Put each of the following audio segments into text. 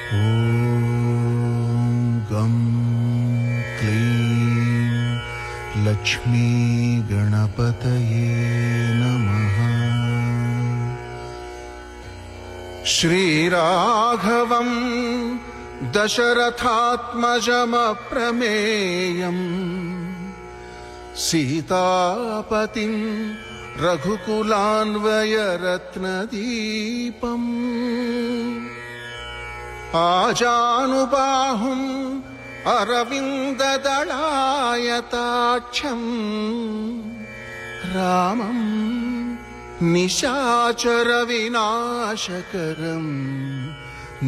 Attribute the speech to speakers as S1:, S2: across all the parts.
S1: ॐ गं क्लीं लक्ष्मी गणपतये नमः। श्रीराघवं दशरथात्मजमप्रमेयम् सीतापतिं रघुकुलान्वयरत्नदीपम् आजानुबाहुम् अरविन्ददलायताक्षं रामं निशाचरविनाशकरं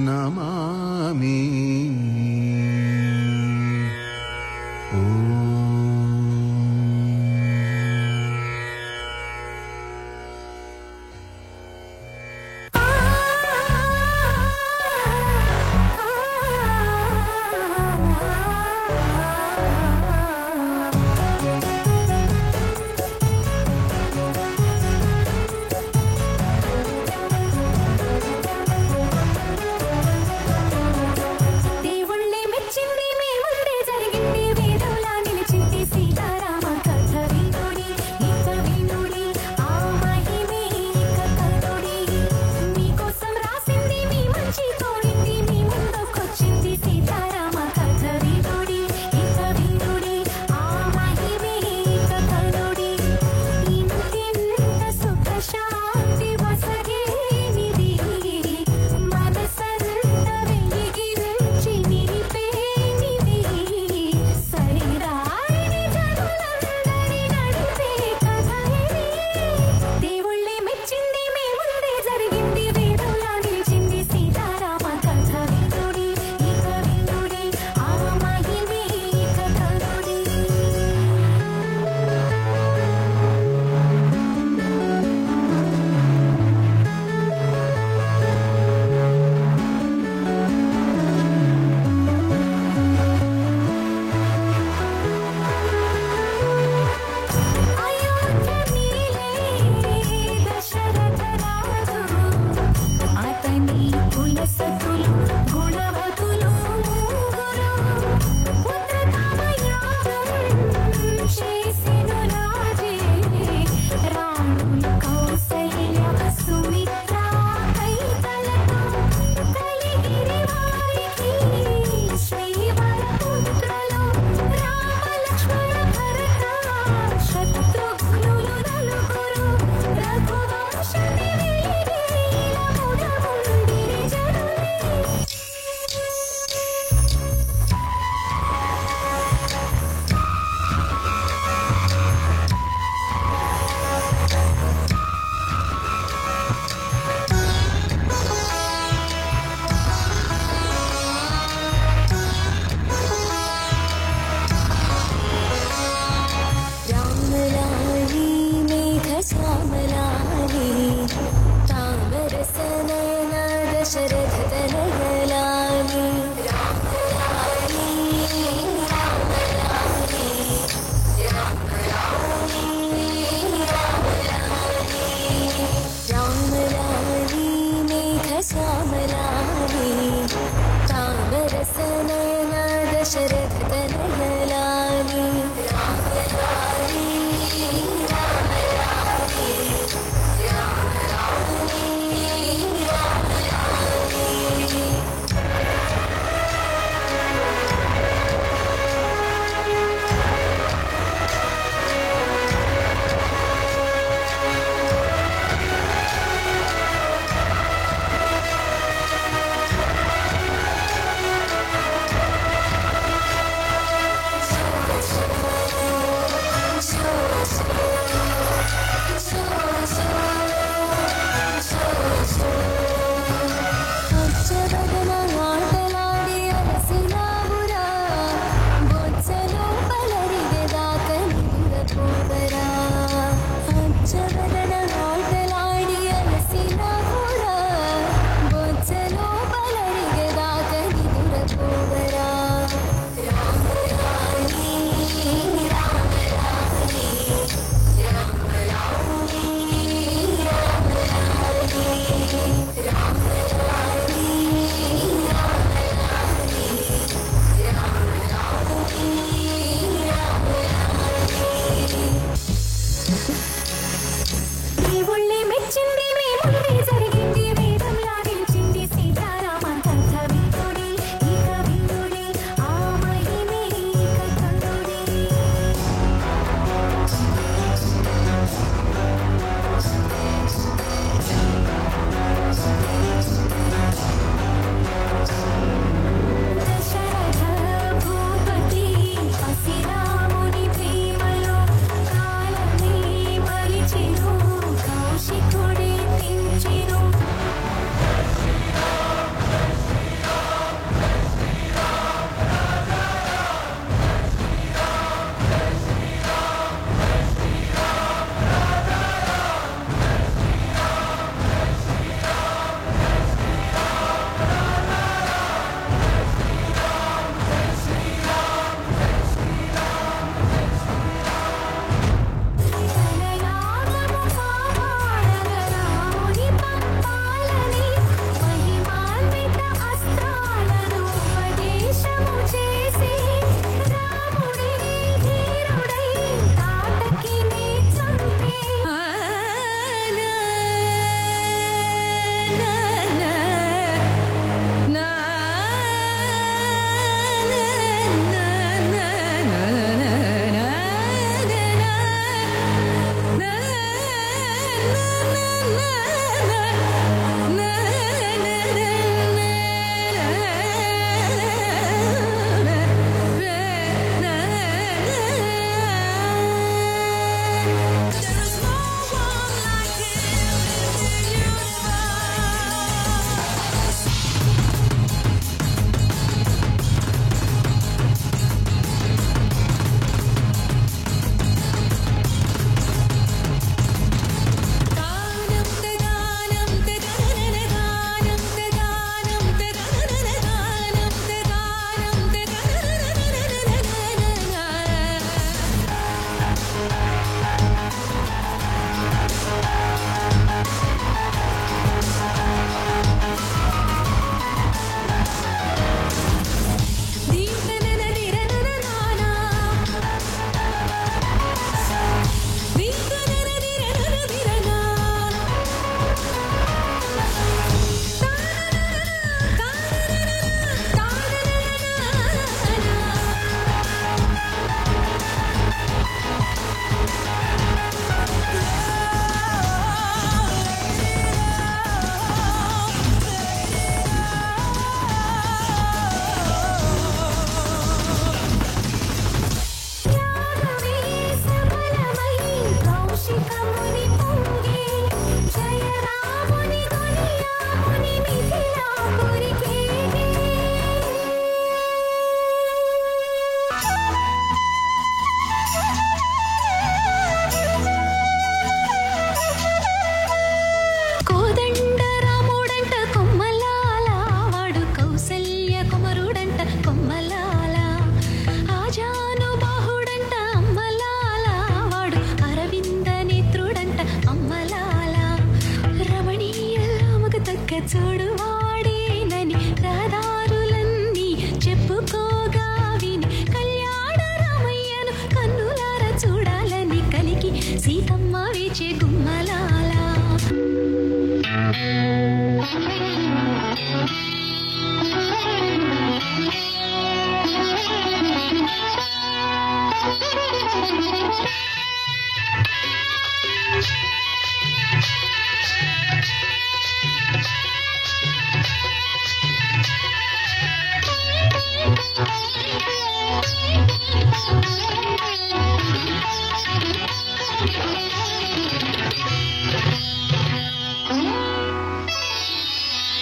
S1: नमामि।
S2: దేవుళ్ళే మెచ్చింది మీ ముందే జరిగింది వేదోలా వాడేనని రహదారులన్నీ చెప్పుకోగా విని కళ్యాణ రామయ్యను కన్నులార చూడాలని కలికి సీతమ్మ వేచే గుమ్మలాల.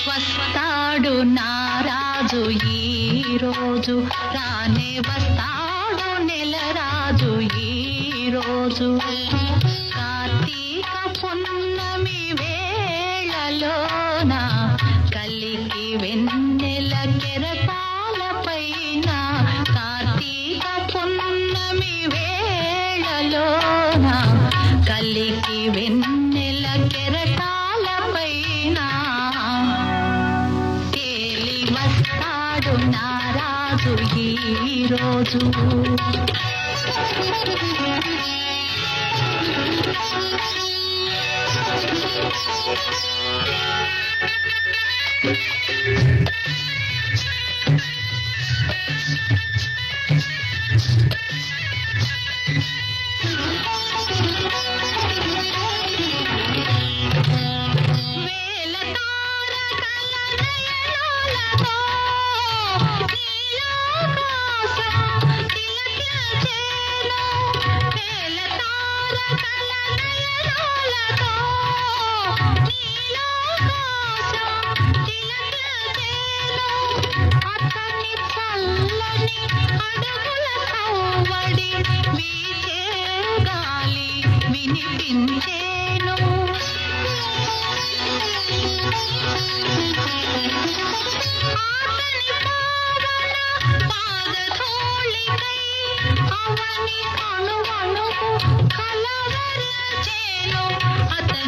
S2: వస్తాడు నారాజు ఈ రోజు, రానే వస్తాడు నెలరాజు ఈ రోజు. కార్తీక పున్నమి వేళలోన కలికి వెన్నెల కెరటాల పైన, కార్తీక పున్నమి వేళలోన కలికి వెన్నెల కెరటాల పైన తేలి వస్తాడు నారాజు ఈ రోజు.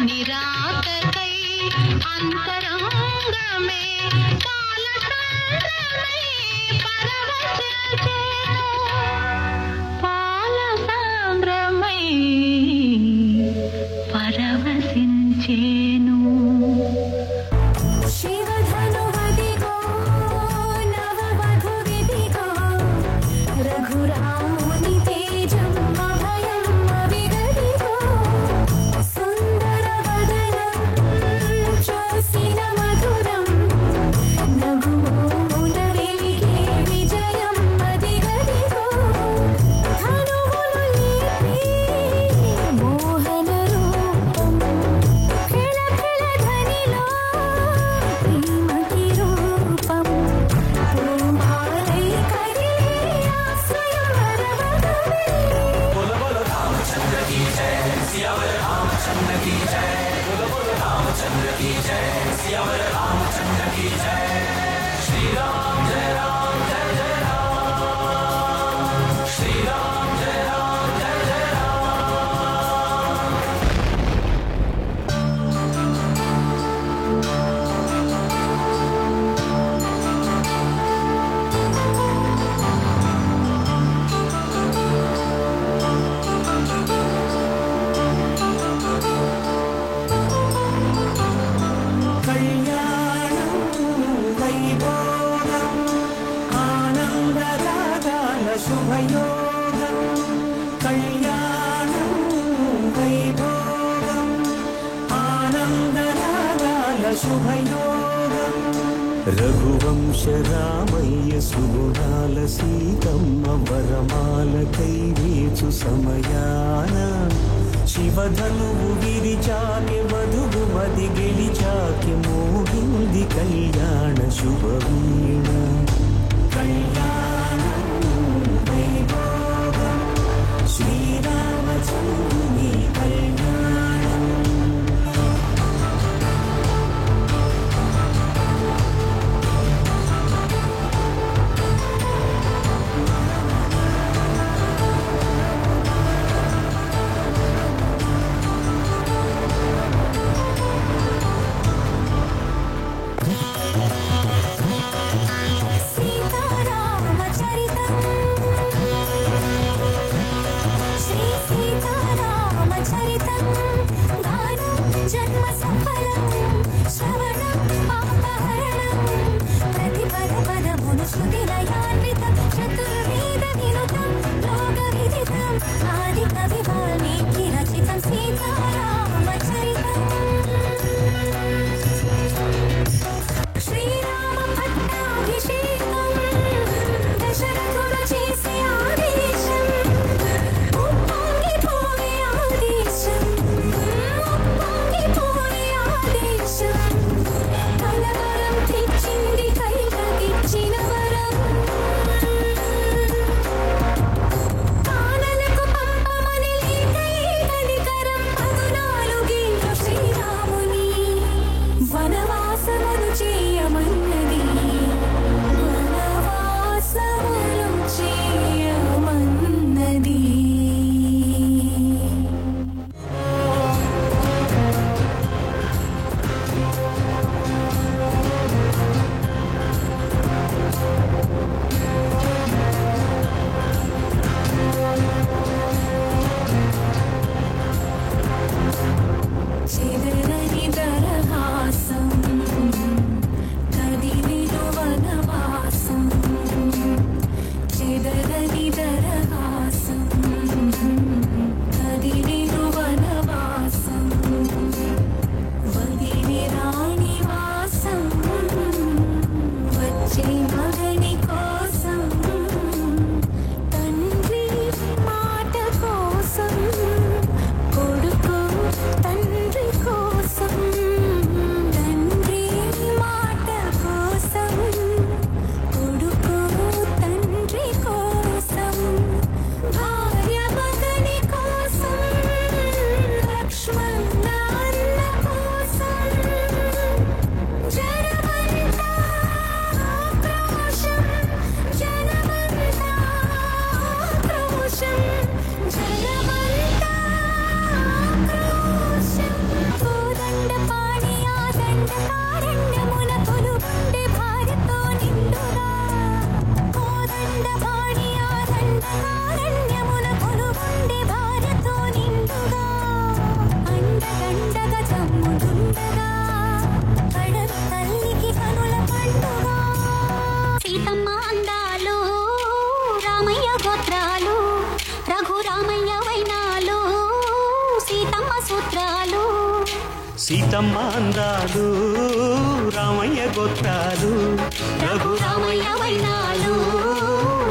S2: నిరాకై అంతరంగమే పాలసంద్రమై పరవశించెను, పాలసంద్రమై పరవశించెను. శివధనువదిగో నవవధువిదిగో రఘురాముని తేజం అభయం అవిగదిగో, సుందర వదనం చూసిన మధురం నగుమూల వెలిగే విజయం అదిగదిగో, ధనువులు లేపి మోహన రూపం ఫెల ఫెల ధనిలో ప్రేమకి రూపం, పూమాలై కదిలే ఆశ్రయం వరవదమే.
S3: बोलो बोलो रामचंद्र की जय, सियावर रामचंद्र की जय. बोलो बोलो रामचंद्र की जय, सियावर रामचंद्र की जय. श्री राम जय राम जय जय राम, श्री राम जय राम जय जय राम.
S4: కళ్యాణం వైభోగం ఆనందరాగాల శుభయోగం, కళ్యాణం వైభోగం ఆనందరాగాల శుభయోగం. రఘువంశ రామయ్య సుగుణాల సీతమ్మ వరమాల కైవేచు సమయాన, శివధనువు విరిచాకె వధువు మది గెలిచాకె మోగింది కళ్యాణ శుభవీణ. కళ్యాణం వైభోగం శ్రీరామచంద్రుని కళ్యాణం. సీతమ్మ అందాలు రామయ్య గోత్రాలు రఘురామయ్య వైనాలు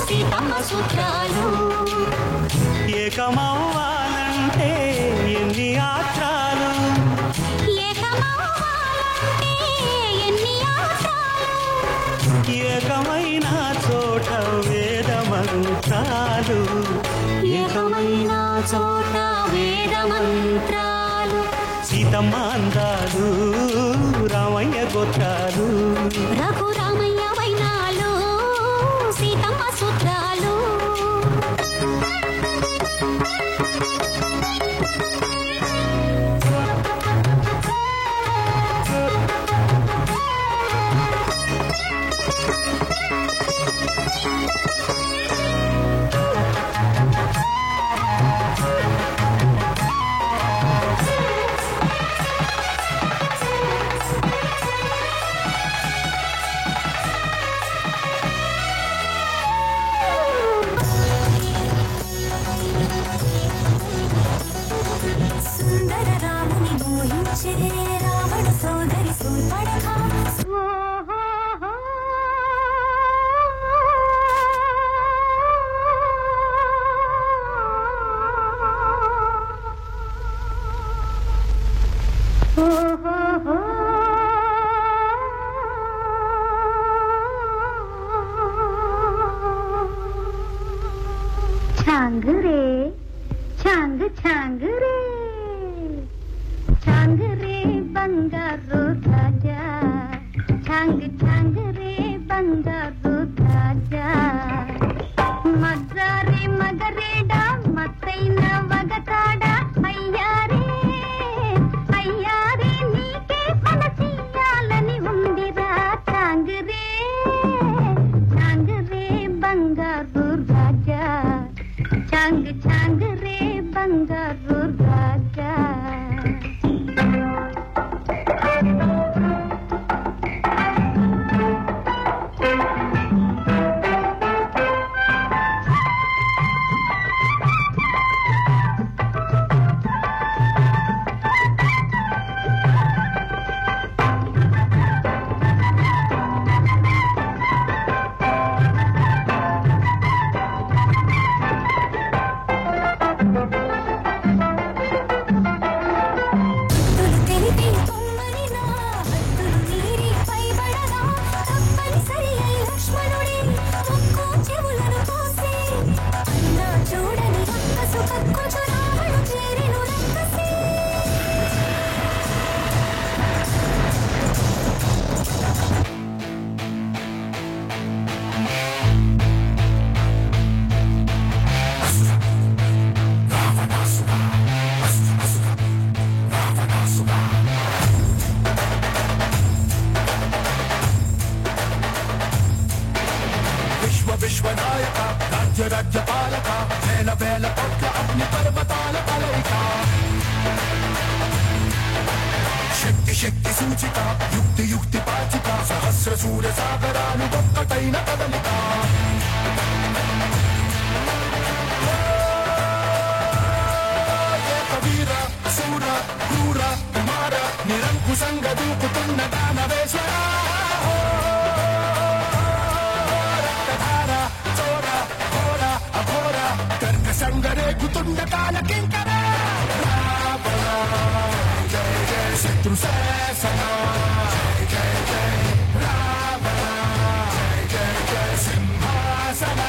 S4: సీతమ్మ సూత్రాలు ఏకమవ్వాలంటే ఎన్ని ఆత్రాలు ఏకమైన చోట వేద మంత్రాలు ఏకమైన చోట వేద మంత్రాలు సీతమ్మ అందాలు రామయ్య గోత్రాలు
S2: రఘురామయ్య వైనాలు సీతమ్మ సూత్రాలు సుందర రాముని మోహించే రావణ సోదరి సూర్పణఖ छांग रे छांग छांग रे छांग रे बंगारू राजा छांग छांग रे बंगारू राजा मगरे मगरेडा मत्तैन वगताडा अय्यारे अय्यारे नीके पनसियाలని ఉందిరా छांग रे बंगारू राजा छांग छांग रे बंगारू राजा
S3: అయోధ్య రాజ్య పాలక వేల వేల కోట్ల అగ్ని పర్వతాల కలయిక శక్తి శక్తి సూచిక యుక్తి యుక్తి పాచిక సహస్ర సూర్య సాగరాలు ఒక్కటైన కదలిక వీర శూర క్రూర కుమార నిరంకుశంగ దూకుతున్న దానవేశ్వర రక్తధార చోర ఘోర అఘోర కర్కశంగరేగుతుండ కాలకింకర జయ జయ శత్రు శాసన జయ జయ జయ రావణ జయ జయ జయ సింహాసన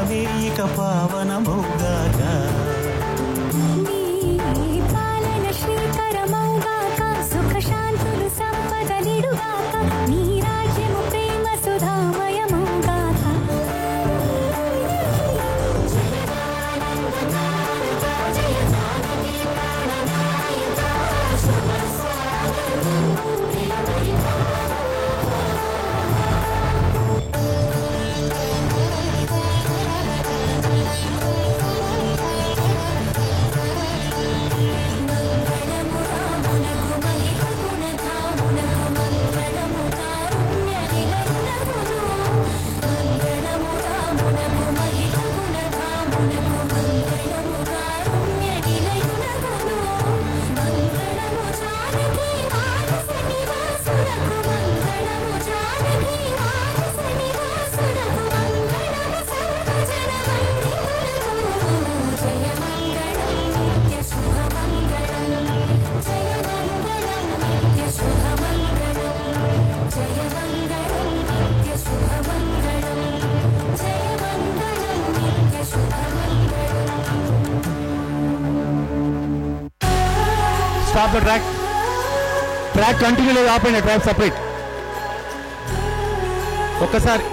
S4: కాలమే ఇక పావనమౌగాక.
S5: పాలన శ్రీకరమౌగాక, సుఖ శాంతులు సంపదలిడుగాక, నీ రాజ్యము ప్రేమ సుధామయమౌగాక.
S6: Stop the track. Track continue లేదు, ఆపండి. Track separate. ఒక్కసారి